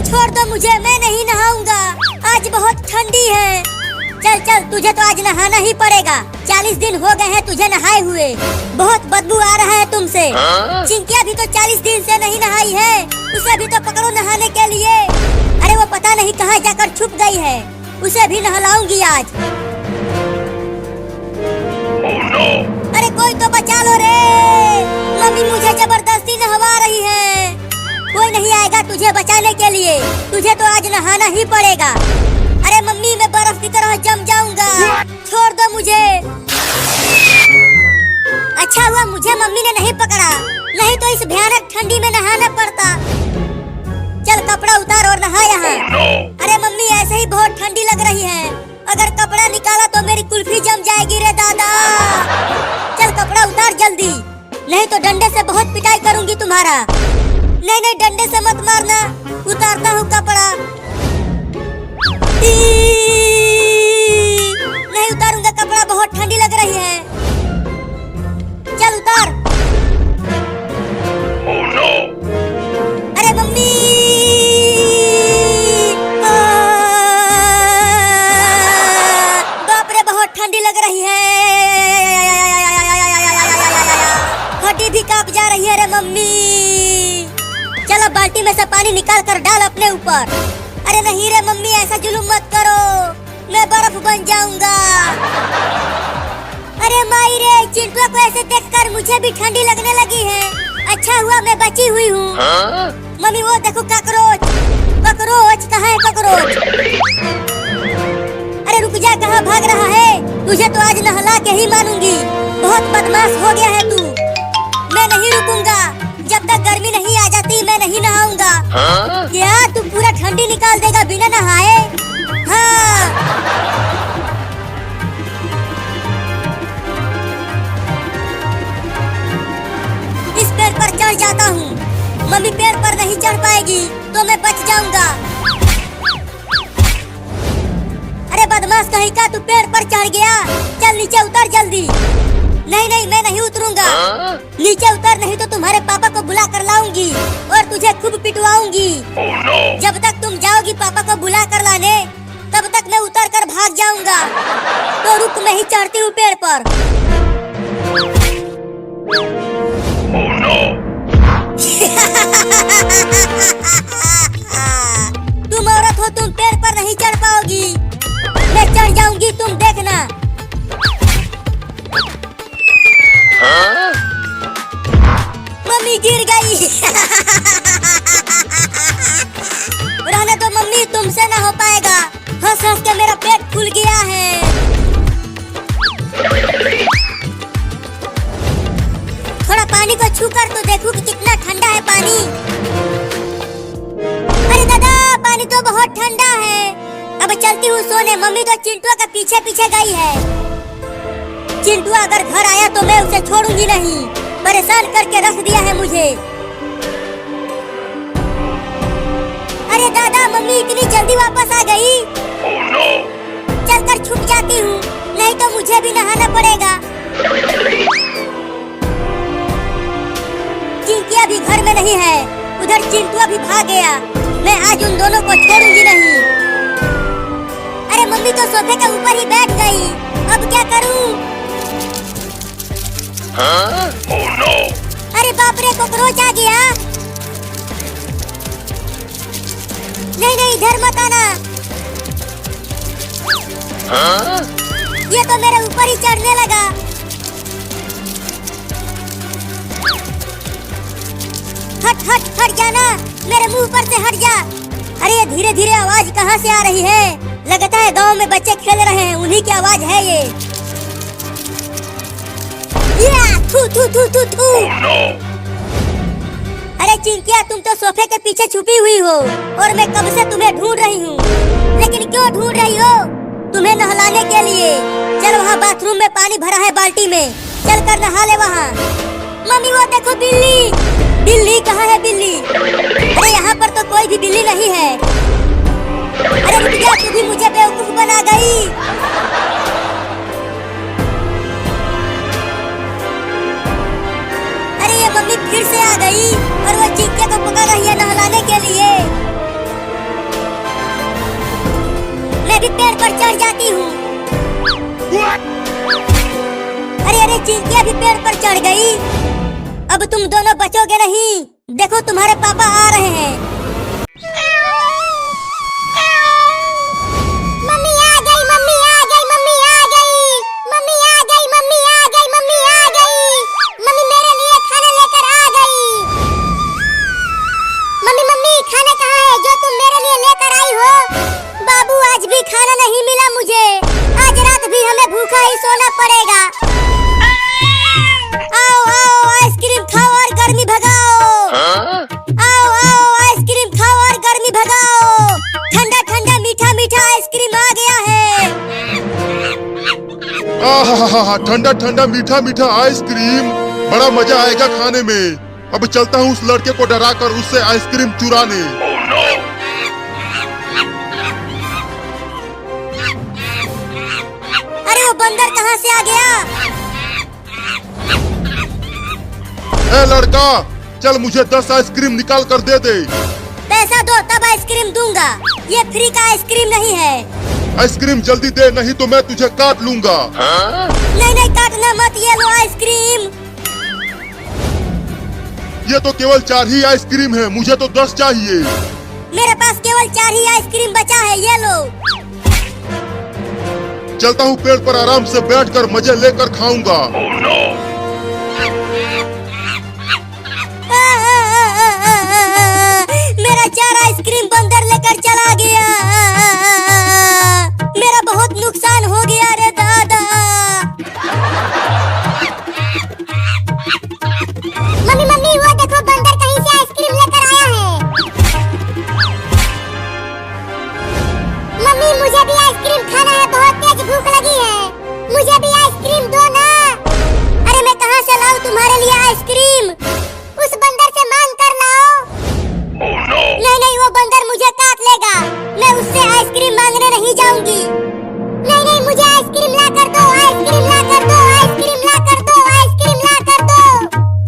छोड़ दो मुझे, मैं नहीं नहाऊंगा, आज बहुत ठंडी है। चल चल, तुझे तो आज नहाना ही पड़ेगा। 40 दिन हो गए हैं तुझे नहाए हुए, बहुत बदबू आ रहा है तुमसे। चिंकिया भी तो 40 दिन से नहीं नहाई है, उसे भी तो पकड़ो नहाने के लिए। अरे वो पता नहीं कहाँ जाकर छुप गई है, उसे भी नहलाऊंगी आज। अरे कोई तो बचा लो रे, मम्मी मुझे जबरदस्ती नहवा रही है। कोई नहीं आएगा तुझे बचाने के लिए, तुझे तो आज नहाना ही पड़ेगा। अरे मम्मी मैं बर्फ की तरह जम जाऊंगा, छोड़ दो मुझे। अच्छा हुआ मुझे मम्मी ने नहीं पकड़ा, नहीं तो इस भयानक ठंडी में नहाना पड़ता। चल कपड़ा उतार और नहा यहाँ। अरे मम्मी ऐसे ही बहुत ठंडी लग रही है, अगर कपड़ा निकाला तो मेरी कुल्फी जम जाएगी रे दादा। चल कपड़ा उतार जल्दी, नहीं तो डंडे से बहुत पिटाई करूंगी तुम्हारा। नहीं नहीं डंडे से मत मारना, उतारता हूँ कपड़ा। नहीं उतारूंगा कपड़ा, बहुत ठंडी लग रही है। चल उतार। अरे मम्मी बाप रे बहुत ठंडी लग रही है, हड्डी भी कांप जा रही है रे मम्मी। चलो बाल्टी में से पानी निकाल कर डाल अपने ऊपर। अरे नहीं रे मम्मी ऐसा जुलूम मत करो, मैं बर्फ बन जाऊंगा। अरे माई रे, चिंटुआ को ऐसे देखकर मुझे भी ठंडी लगने लगी है। अच्छा हुआ मैं बची हुई हूँ। मम्मी वो देखो कॉकरोच, कॉकरोच कहाँ है कॉकरोच? अरे रुक जा, कहाँ भाग रहा है? तुझे तो आज नहला के ही मानूंगी, बहुत बदमाश हो गया है तू। मैं नहीं रुकूंगा, जब तक गर्मी नहीं आ जाती मैं नहीं नहाऊंगा। क्या तू पूरा ठंडी निकाल देगा बिना नहाए? हाँ। इस पेड़ पर चढ़ जाता हूँ, मम्मी पेड़ पर नहीं चढ़ पाएगी तो मैं बच जाऊंगा। अरे बदमाश कहीं का, तू पेड़ पर चढ़ गया, चल नीचे उतर जल्दी। नहीं नहीं मैं नहीं उतरूंगा। नीचे उतर, नहीं तो तुम्हारे पापा को बुला कर लाऊंगी और तुझे खूब पिटवाऊंगी। जब तक तुम जाओगी पापा को बुला कर लाने, तब तक मैं उतर कर भाग जाऊंगा। तो रुक, मैं ही चढ़ती हूँ पेड़ पर। तुम औरत हो, तुम पेड़ पर नहीं चढ़ पाओगी, मैं चढ़ जाऊंगी, तुम देखना। मम्मी गिर गई। रहने दो मम्मी, तुमसे ना हो पाएगा, हंस हंस के मेरा पेट फूल गया है। थोड़ा पानी को छू कर तो देखूं कि कितना ठंडा है पानी। अरे दादा पानी तो बहुत ठंडा है। अब चलती हूँ सोने, मम्मी तो चिंटुआ के पीछे पीछे गई है। चिंटुआ अगर घर आया तो मैं उसे छोड़ूंगी नहीं, परेशान करके रख दिया है मुझे। अरे दादा मम्मी इतनी जल्दी वापस आ गई। चलकर छुप जाती हूँ, नहीं तो मुझे भी नहाना पड़ेगा। चिंकिया भी घर में नहीं है, उधर चिंटुआ भी भाग गया, मैं आज उन दोनों को छोड़ूंगी नहीं। अरे मम्मी तो सोफे के ऊपर ही बैठ गई, अब क्या करूँ? Oh no! अरे बाप रे, कॉकरोच आ गया। नहीं नहीं इधर मत आना। ये तो मेरे ऊपर ही चढ़ने लगा। हट हट हट जाना, मेरे मुंह पर से हट जा। अरे ये धीरे धीरे आवाज कहाँ से आ रही है? लगता है गांव में बच्चे खेल रहे हैं, उन्हीं की आवाज है ये। थू थू थू थू थू। अरे चिंकिया तुम तो सोफे के पीछे छुपी हुई हो और मैं कब से तुम्हें ढूंढ रही हूँ, लेकिन क्यों ढूंढ रही हो? तुम्हें नहलाने के लिए। चल वहाँ बाथरूम में पानी भरा है बाल्टी में, चल कर नहा ले वहाँ। मम्मी वो देखो बिल्ली। बिल्ली कहाँ है बिल्ली? अरे यहाँ पर तो कोई भी बिल्ली नहीं है। अरे रुक जा, तू भी मुझे बेवकूफ बना गई। अरे ये मम्मी फिर से आ गई और वो चिंकिया को पकड़ रही है नहलाने के लिए। लाती हूँ। अरे अरे चिंकिया भी पेड़ पर चढ़ गई। अब तुम दोनों बचोगे नहीं, देखो तुम्हारे पापा आ रहे हैं। मम्मी आ गई, मम्मी आ गई, मम्मी आ गई, मम्मी आ गई, मम्मी आ गई, मम्मी आ गई, मम्मी मेरे लिए खाना लेकर आ गई। मम्मी मम्मी खाना कहाँ है जो तुम मेरे लिए लेकर आई हो? बाबू आज भी खाना नहीं मिला मुझे, आज रात भी हमें भूखा ही सोना पड़ेगा। आओ आओ आइसक्रीम खाओ और गर्मी भगाओ। आओ आओ आइसक्रीम खाओ और गर्मी भगाओ। ठंडा ठंडा मीठा मीठा आइसक्रीम आ गया है। आहा, ठंडा ठंडा मीठा मीठा आइसक्रीम, बड़ा मजा आएगा खाने में। अब चलता हूँ उस लड़के को डरा कर उससे आइसक्रीम चुराने। अरे वो बंदर कहाँ से आ गया? ए लड़का, चल मुझे 10 आइसक्रीम निकाल कर दे दे। पैसा दो तब आइसक्रीम दूंगा, ये फ्री का आइसक्रीम नहीं है। आइसक्रीम जल्दी दे, नहीं तो मैं तुझे काट लूंगा। नहीं नहीं काटना मत, ये लो आइसक्रीम। ये तो केवल 4 ही आइसक्रीम है, मुझे तो 10 चाहिए। मेरे पास केवल 4 ही आइसक्रीम बचा है, ये लो। चलता हूँ पेड़ पर आराम से बैठकर मजे लेकर खाऊंगा। मेरा 4 आइसक्रीम बंदर लेकर चला गया। मेरा बहुत नुकसान हो गया रे दादा। मम्मी मम्मी वो देखो बंदर कहीं से आइसक्रीम लेकर आया है। मम्मी मुझे भी आइसक्रीम खाना है, बहुत तेज भूख लगी है, मुझे भी आइसक्रीम दो ना। अरे मैं कहाँ से लाऊं तुम्हारे लिए आइसक्रीम? उस बंदर से मांग कर लाओ। नहीं नहीं वो बंदर मुझे काट लेगा, मैं उससे आइसक्रीम मांगने नहीं जाऊंगी। नहीं नहीं मुझे आइसक्रीम ला कर दो, आइसक्रीम ला कर दो, आइसक्रीम ला कर दो, आइसक्रीम ला कर दो।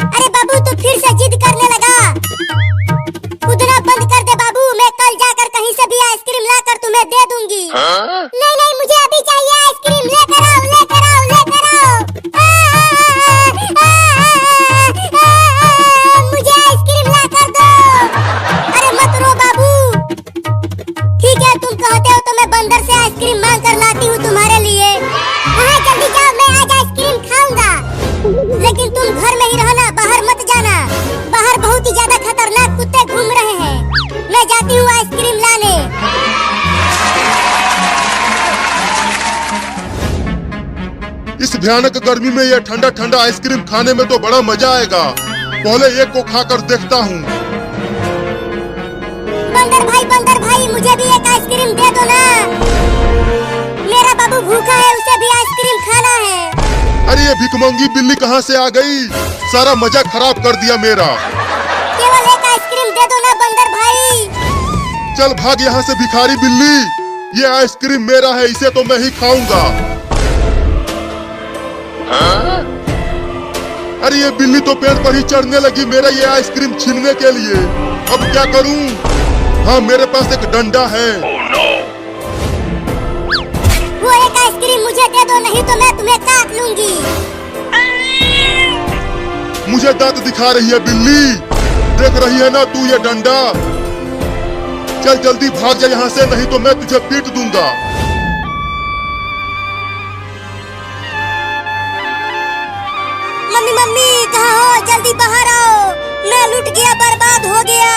अरे बाबू तू फिर से जिद करने लगा, कूदना बंद कर दे बाबू, मैं कल जाकर कहीं से भी आइसक्रीम ला कर तुम्हें दे दूंगी। नहीं नहीं मुझे अभी चाहिए आइसक्रीम, लेकर आओ लेकर आओ लेकर आओ। मुझे आइसक्रीम ला कर दो। अरे मत रो बाबू, ठीक है तुम कहते हो तो मैं बंदर से आइसक्रीम मांग कर लाती हूँ तुम्हारे लिए। हाँ जल्दी जाओ, मैं आज आइसक्रीम खाऊंगा, लेकिन तुम घर में ही रहना, बाहर मत जाना, बाहर बहुत ही ज्यादा खतरनाक कुत्ते घूम रहे हैं। मैं जाती हूँ आइसक्रीम लाने। इस भयानक गर्मी में ये ठंडा ठंडा आइसक्रीम खाने में तो बड़ा मजा आएगा। पहले एक को खाकर देखता हूँ। बंदर भाई मुझे भी एक आइसक्रीम दे दो ना। मेरा बाबू भूखा है, उसे भी आइसक्रीम खाना है। अरे ये भिखमंगी बिल्ली कहाँ से आ गई, सारा मजा खराब कर दिया मेरा। केवल एक आइसक्रीम दे दो ना बंदर भाई। चल भाग यहाँ से भिखारी बिल्ली, ये आइसक्रीम मेरा है, इसे तो मैं ही खाऊंगा। अरे ये बिल्ली तो पेड़ पर ही चढ़ने लगी मेरा ये आइसक्रीम छीनने के लिए। अब क्या करूं? हाँ मेरे पास एक डंडा है। वो एक आइसक्रीम मुझे दे दो, नहीं तो मैं तुम्हें काट लूंगी। मुझे दांत दिखा रही है बिल्ली, देख रही है ना तू ये डंडा? चल जल्दी भाग जा यहाँ से, नहीं तो मैं तुझे पीट दूंगा। मम्मी मम्मी कहाँ हो, जल्दी बाहर आओ, मैं लुट गया, बर्बाद हो गया।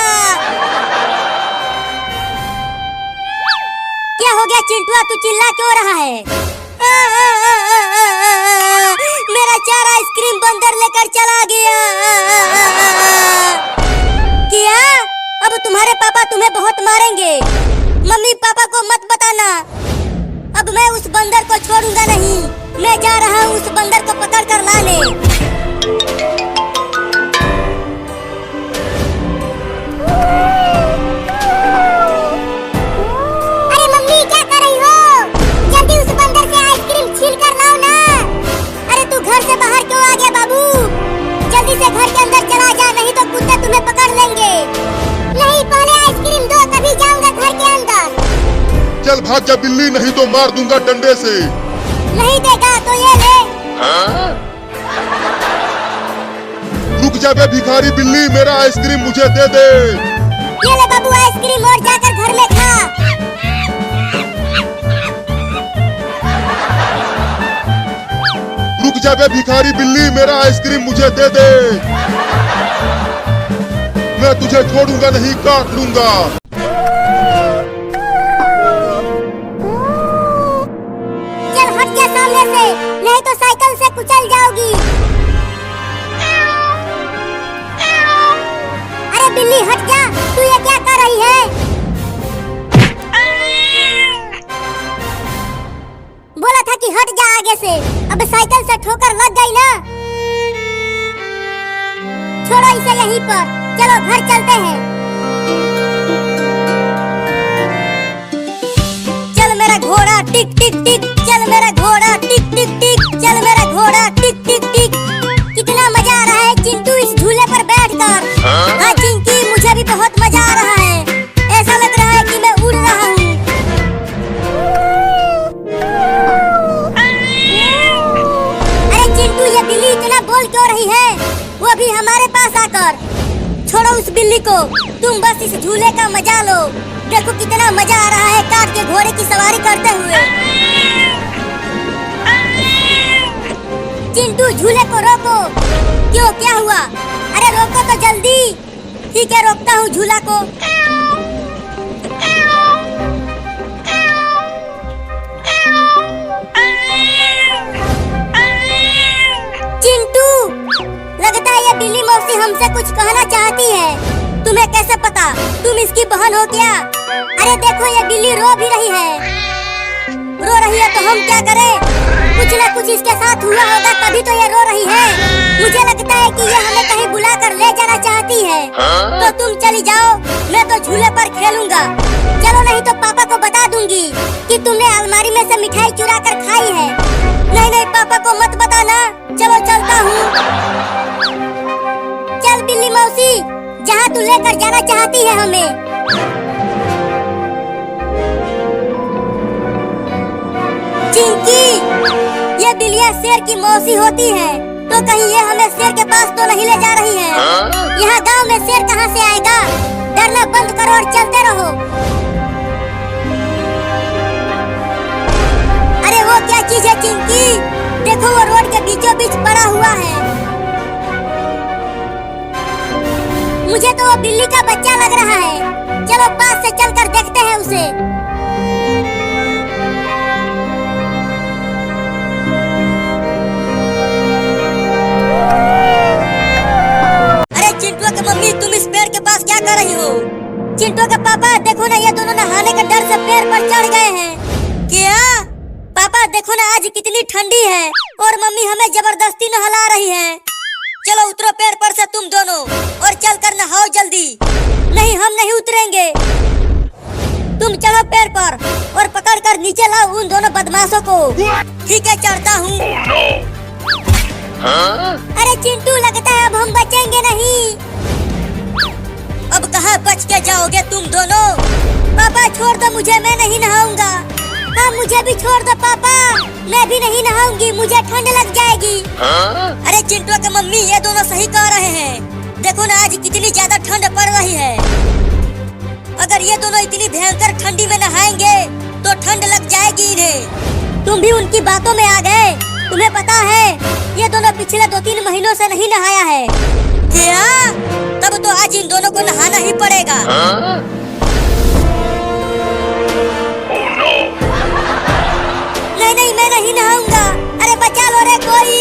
क्या हो गया चिंटुआ, तू चिल्ला क्यों रहा है? मेरा 4 आइसक्रीम बंदर लेकर चला गया। क्या? अब तुम्हारे पापा तुम्हें बहुत मारेंगे। मम्मी पापा को मत बताना, अब मैं उस बंदर को छोड़ूंगा नहीं। मैं जा रहा हूँ उस बंदर को पकड़ कर लाने। अरे मम्मी क्या कर रही हो? जल्दी उस बंदर से आइसक्रीम छीन कर लाओ ना। अरे तू घर से बाहर क्यों आ गया बाबू? जल्दी से घर के अंदर चला जा, नहीं तो कुत्ते तुम्हें पकड़ लेंगे। नहीं पहले आइसक्रीम दो तभी जाऊंगा घर के अंदर। चल भाग जा बिल्ली, नहीं तो मार दूंगा डंडे से। नहीं देगा तो ये ले। रुक जा बे भिखारी बिल्ली, मेरा आइसक्रीम मुझे दे दे। ये ले बाबू आइसक्रीम और जाकर घर में खा। रुक जा बे भिखारी बिल्ली, मेरा आइसक्रीम मुझे दे दे। मैं तुझे छोड़ूंगा नहीं, काट लूंगा। चल हट जा सामने से, नहीं तो साइकिल से कुचल जाओगी। अरे बिल्ली हट जा, तू ये क्या कर रही है? बोला था कि हट जा आगे से, अब साइकिल से ठोकर लग गई ना। छोड़ो इसे यहीं पर, चलो घर चलते हैं। चल मेरा घोड़ा टिक टिक टिक, चल मेरा घोड़ा टिक टिक टिक, चल मेरा घोड़ा टिक टिक टिक। कितना मजा आ रहा है चिंटू इस झूले पर बैठकर। हाँ चिंकी, मुझे भी बहुत मजा आ रहा है, ऐसा लग रहा है कि मैं उड़ रहा हूँ। अरे चिंटू, ये बिल्ली इतना बोल क्यों रही है, वो भी हमारे पास आकर। छोड़ो उस बिल्ली को, तुम बस इस झूले का मजा लो। देखो कितना मजा आ रहा है काट के घोड़े की सवारी करते हुए। चिंटू झूले को रोको। क्यों, क्या हुआ? अरे रोको तो जल्दी। ठीक है, रोकता हूँ झूला को। चिंटू, लगता है ये बिल्ली मौसी हमसे कुछ कहना चाहती है। तुम्हें कैसे पता? तुम इसकी बहन हो क्या? अरे देखो ये बिल्ली रो भी रही है। रो रही है तो हम क्या करें? कुछ न कुछ इसके साथ हुआ होगा तभी तो ये रो रही है। मुझे लगता है कि ये हमें कहीं बुला कर ले जाना चाहती है। तो तुम चली जाओ, मैं तो झूले पर खेलूंगा। चलो, नहीं तो पापा को बता दूंगी कि तुमने अलमारी में से मिठाई चुरा कर खाई है। नहीं नहीं, पापा को मत बताना। चलो चलता हूँ। चल बिल्ली मौसी, जहाँ तू लेकर जाना चाहती है हमें। चिंकी, ये बिल्लियाँ शेर की मौसी होती है, तो कहीं ये हमें शेर के पास तो नहीं ले जा रही है। यहाँ गांव में शेर कहाँ से आएगा? डरना बंद करो और चलते रहो। अरे वो क्या चीज है चिंकी? देखो वो रोड के बीचों बीच पड़ा हुआ है। मुझे तो वो बिल्ली का बच्चा लग रहा है। चलो पास से चलकर देखते हैं उसे। अरे चिंटू के मम्मी, तुम इस पेड़ के पास क्या कर रही हो? चिंटू के पापा, देखो ना, ये दोनों नहाने के डर से पेड़ पर चढ़ गए हैं। क्या? पापा देखो ना, आज कितनी ठंडी है और मम्मी हमें जबरदस्ती नहला रही है। चलो उतरो पेड़ पर से तुम दोनों और चल कर नहाओ जल्दी। नहीं, हम नहीं उतरेंगे। तुम चढ़ो पेड़ पर और पकड़ कर नीचे लाओ उन दोनों बदमाशों को। ठीक है, चढ़ता हूँ। अरे चिंटू, लगता है अब हम बचेंगे नहीं। अब कहाँ बच के जाओगे तुम दोनों? पापा छोड़ दो मुझे, मैं नहीं नहाऊंगा। हाँ मुझे भी छोड़ दो पापा, मैं भी नहीं नहाऊंगी, मुझे ठंड लग जाएगी। अरे चिंटू के मम्मी, ये दोनों सही कह रहे हैं। देखो ना, आज कितनी ज्यादा ठंड पड़ रही है। अगर ये दोनों इतनी भयंकर ठंडी में नहाएंगे तो ठंड लग जाएगी इन्हें। तुम भी उनकी बातों में आ गए। तुम्हें पता है ये दोनों पिछले 2-3 महीनों से नहीं नहाया है। क्या? तब तो आज इन दोनों को नहाना ही पड़ेगा। नहीं नहीं, मैं नहीं नहाऊंगा। अरे बचा लो रे कोई,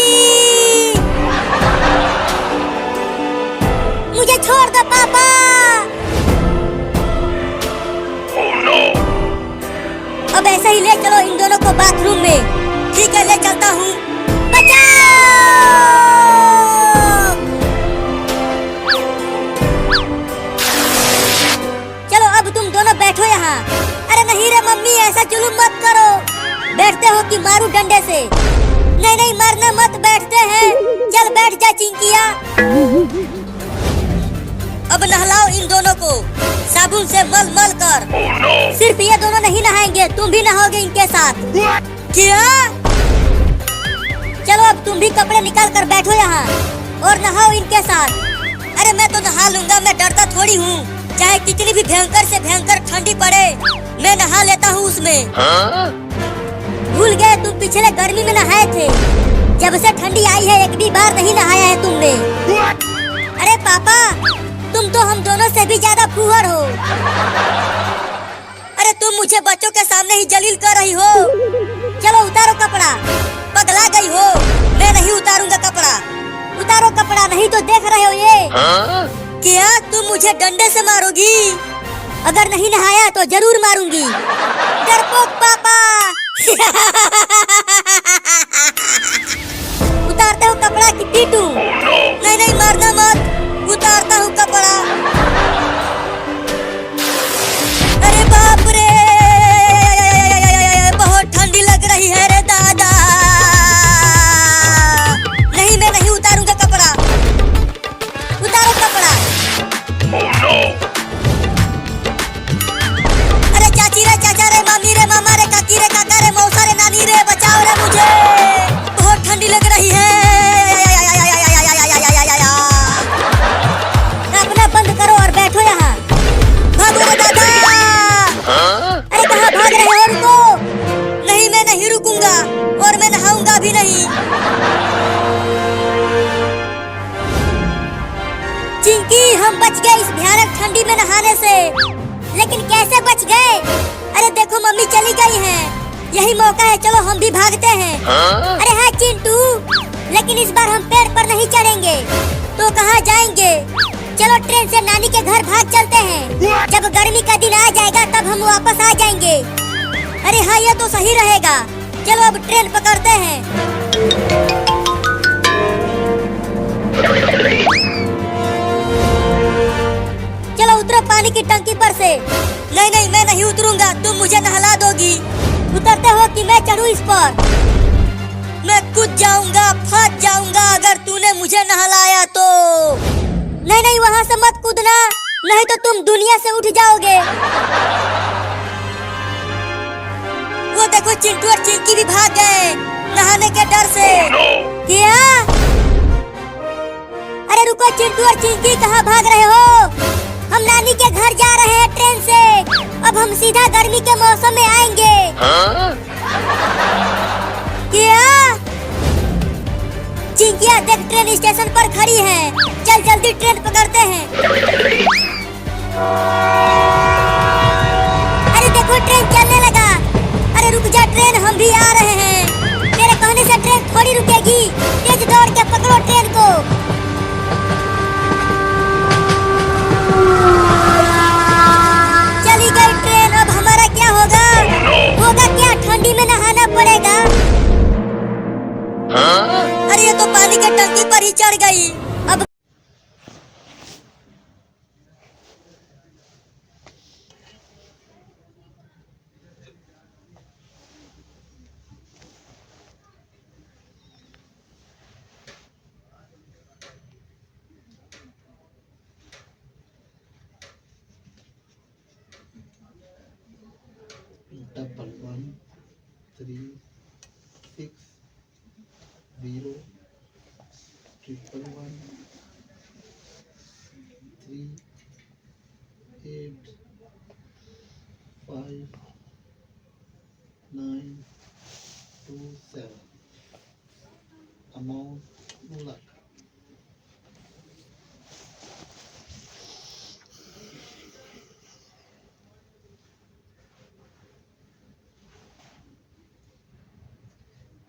मुझे छोड़ दो पापा। अब ऐसे ही ले चलो इन दोनों को बाथरूम में। ठीक है, ले चलता हूँ। बचाओ! चलो अब तुम दोनों बैठो यहाँ। अरे नहीं रे मम्मी, ऐसा जुलूम मत करो। बैठते हो कि मारू डंडे से? नहीं नहीं, मरना मत, बैठते हैं। चल बैठ जा चिंकिया। अब नहलाओ इन दोनों को साबुन से मल मल कर। सिर्फ ये दोनों नहीं नहाएंगे, तुम भी नहाओगे इनके साथ। क्या? चलो अब तुम भी कपड़े निकाल कर बैठो यहाँ और नहाओ इनके साथ। अरे मैं तो नहा लूंगा, मैं डरता थोड़ी हूँ। चाहे कितनी भी भयंकर से भयंकर ठंडी पड़े, मैं नहा लेता हूँ उसमें। भूल गए तुम पिछले गर्मी में नहाए थे। जब से ठंडी आई है एक भी बार नहीं नहाया है तुमने। अरे पापा, तुम तो हम दोनों से भी ज्यादा फूहड़ हो। अरे तुम मुझे बच्चों के सामने ही जलील कर रही हो। चलो उतारो कपड़ा। पगला गई हो? मैं नहीं उतारूंगा कपड़ा। उतारो कपड़ा, नहीं तो देख रहे हो ये। क्या तुम मुझे डंडे से मारोगी? अगर नहीं नहाया तो जरूर मारूंगी। डरपोक पापा। उतारते हो कपड़ा कि पीटूं? नहीं नहीं, मारना मत। उतारता हूँ कपड़ा। अरे बाप रे, बहुत ठंडी लग रही है रे दादा। नहीं, मैं नहीं उतारूंगा कपड़ा। उतारो कपड़ा। अरे चाची रे, चाचा रे, मामी रे, मामा रे, काकी रे, काका रे, मौसा रे, नानी रे, बचाओ रे मुझे। बहुत ठंडी लग रही है। अपना बंद करो और बैठो यहाँ। भागो रे दादा। अरे कहाँ भाग रहे हो? रुको। नहीं, मैं नहीं रुकूंगा और मैं नहाऊंगा भी नहीं। चिंकी, हम बच गए इस भयानक ठंडी में नहाने से। लेकिन कैसे बच गए? अरे देखो मम्मी चली गई हैं। यही मौका है, चलो हम भी भागते हैं। अरे हाँ चिंटू, लेकिन इस बार हम पेड़ पर नहीं चढ़ेंगे। तो कहाँ जाएंगे? चलो ट्रेन से नानी के घर भाग चलते हैं। जब गर्मी का दिन आ जाएगा तब हम वापस आ जाएंगे। अरे हाँ, ये तो सही रहेगा। चलो अब ट्रेन पकड़ते हैं। चलो उतरो पानी की टंकी पर से। नहीं नहीं, मैं नहीं उतरूंगा, तुम मुझे नहला दोगी। उतरते हो कि मैं चढ़ूं इस पर? मैं कूद जाऊंगा, फंस जाऊंगा अगर तूने मुझे नहलाया तो। नहीं नहीं, वहाँ से मत कूदना, नहीं तो तुम दुनिया से उठ जाओगे। वो देखो चिंटू और चिंकी भी भाग गए नहाने के डर से। क्या? अरे रुको चिंटू और चिंकी, कहाँ भाग रहे हो? हम नानी के घर जा रहे हैं ट्रेन से। अब हम सीधा गर्मी के मौसम में आएंगे। क्या? चिंकिया देख, ट्रेन स्टेशन पर खड़ी है। चल जल्दी ट्रेन पकड़ते हैं। अरे देखो ट्रेन चलने लगा। अरे रुक जा ट्रेन, हम भी आ रहे हैं। तेरे कहने से ट्रेन थोड़ी रुकेगी। तेज दौड़ के पकड़ो ट्रेन को। चली गई ट्रेन। अब हमारा क्या होगा? होगा क्या? ठंडी में नहाना पड़ेगा। अरे ये तो पानी के टंकी पर ही चढ़ गई। अब double 1 3 6 0 triple 1 3 8 5 9 2 7 amount 2 lakh।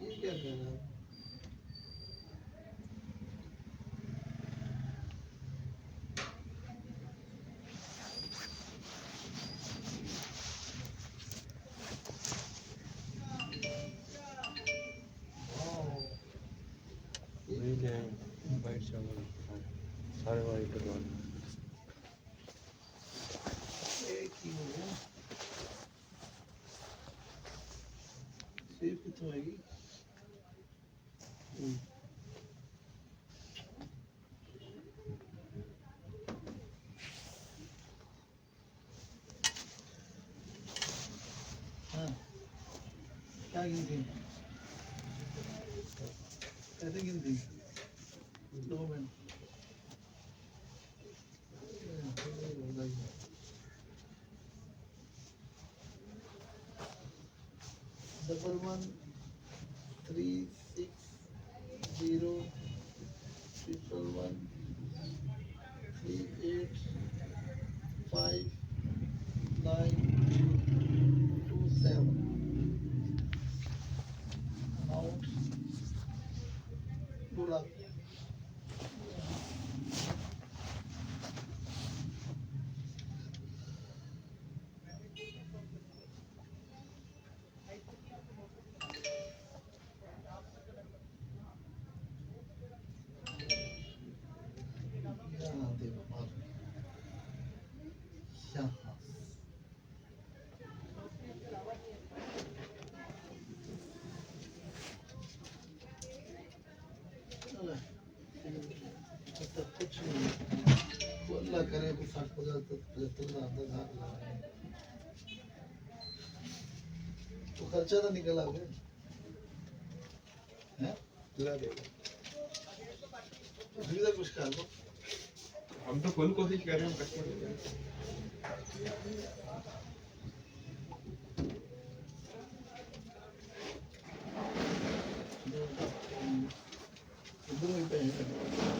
ये क्या कर रहा है? वाइट चावल सारे वाइट करवाने। एक ही हो गया। सेब कितनी आएगी? क्या गिनती कैसे गिनती 2 minute double 1 3 6 0 triple 1 3 8 5 9 2 7 amount 2 lakh यहाँ देखो मार यहाँ चलो मतलब कुछ नहीं वो अल्लाह करे कुछ 60-50 तक 75 का अंदर हाथ लगाए तो खर्चा तो निकला है हैं ला देगा। अभी तक कुछ कर दो हम तो फुल कोशिश कर रहे हैं कस्टमर इधर भी पे